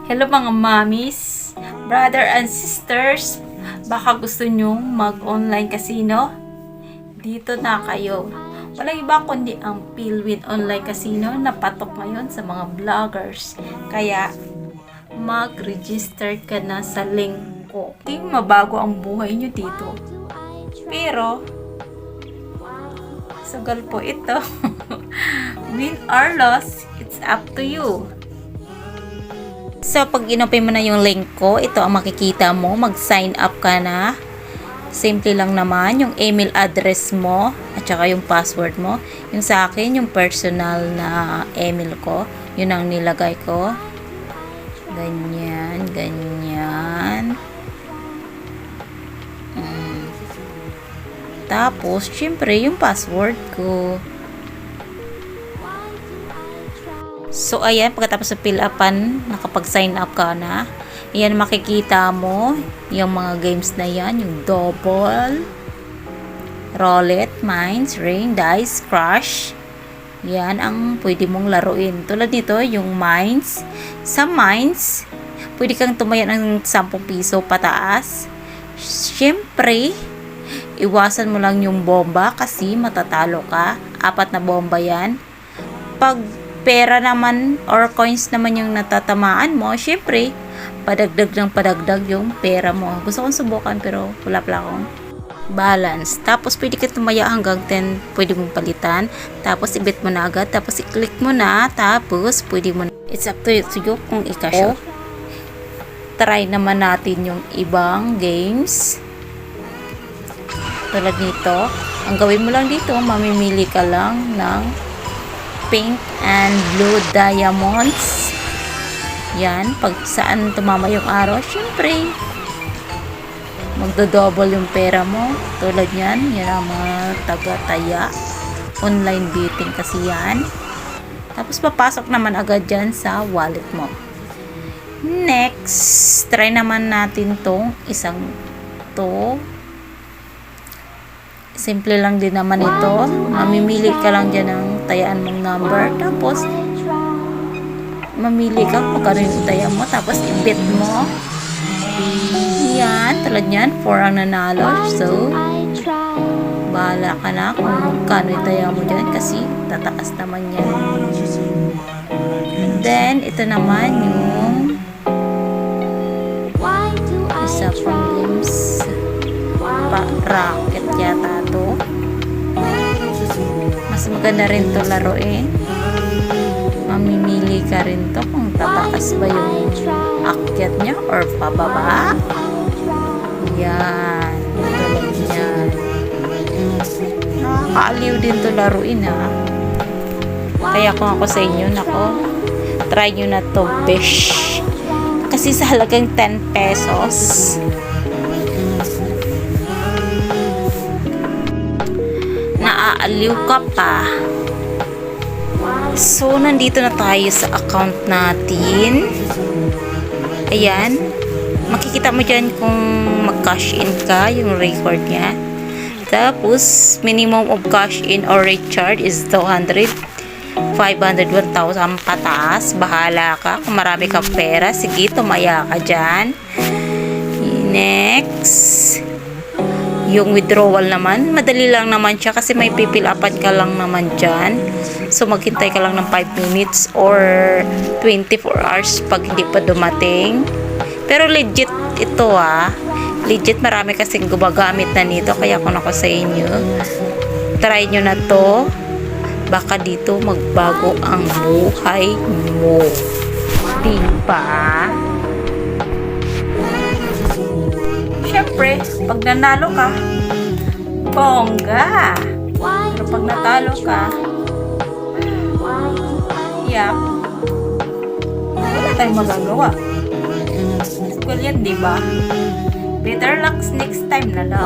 Hello mga mommies, brother and sisters, baka gusto nyong mag-online casino? Dito na kayo. Walang iba kundi ang Philwin Online Casino na patok ngayon sa mga vloggers. Kaya mag-register ka na sa link ko. Hindi mabago ang buhay nyo dito. Pero sugal po ito. Win or loss, it's up to you. So, pag inopen mo na yung link ko, ito ang makikita mo. Mag-sign up ka na. Simple lang naman. Yung email address mo at saka yung password mo. Yung sa akin, yung personal na email ko. Yun ang nilagay ko. Ganyan, ganyan. Tapos, syempre, yung password ko. So, ayan, pagkatapos sa fill upan, nakapag-sign up ka na. Ayan, makikita mo yung mga games na yan. Yung double, roulette, mines, ring, dice, crush. Yan ang pwede mong laruin. Tulad nito, yung mines. Sa mines, pwede kang tumaya ng 10 piso pataas. Siyempre, iwasan mo lang yung bomba kasi matatalo ka. 4 na bomba yan. Pag pera naman or coins naman yung natatamaan mo, syempre, padagdag ng padagdag yung pera mo. Gusto kong subukan pero wala pala akong balance. Tapos, pwede ka tumaya hanggang 10, pwede mong palitan. Tapos, i-bet mo na agad. Tapos, i-click mo na. Tapos, pwede mo na. It's up to you kung i-cash out. Try naman natin yung ibang games. Tulad nito. Ang gawin mo lang dito, mamimili ka lang ng pink and blue diamonds. Yan, pag saan tumama yung araw, syempre magdo-double yung pera mo. Tulad yan, yan ang mga taga-taya. Online betting kasi yan. Tapos papasok naman agad dyan sa wallet mo. Next, try naman natin tong isang to. Simple lang din naman ito. Mamimili ka lang dyan ng tayaan mong number. Tapos, mamili ka kung kano yung taya mo. Tapos, i-bet mo. Yan. Tulad yan. 4 ang nanalo. So, bahala ka na kung kano yung taya mo dyan. Kasi, tataas naman yan. Then, ito naman yung isa pang games. Racket yata to. Mas maganda rin to laruin. Mamimili ka rin to kung tataas ba yung akyat niya or pababa. Yan. Tulad yan. Nakakaaliw din to laruin ha. Kaya kung ako sa inyo, nako, try nyo na to, bish. Kasi sa halagang 10 pesos, naaaliw ka pa. So, nandito na tayo sa account natin. Ayan. Makikita mo dyan kung mag-cash in ka, yung record niya. Tapos, minimum of cash in or recharge is 200, 500, 1,000 pataas. Bahala ka. Kung marami kang pera, sige, tumaya ka dyan. Next. Yung withdrawal naman, madali lang naman siya kasi may pipilapan ka lang naman dyan. So, maghintay ka lang ng 5 minutes or 24 hours pag hindi pa dumating. Pero legit ito legit, marami kasing gumagamit na nito. Kaya kung ako sa inyo, try nyo na to. Baka dito magbago ang buhay mo. Diba? Siyempre, pag nanalo ka, bongga. Pero pag natalo ka, wala tayong magagawa. School yan, diba? Better luck next time na lang.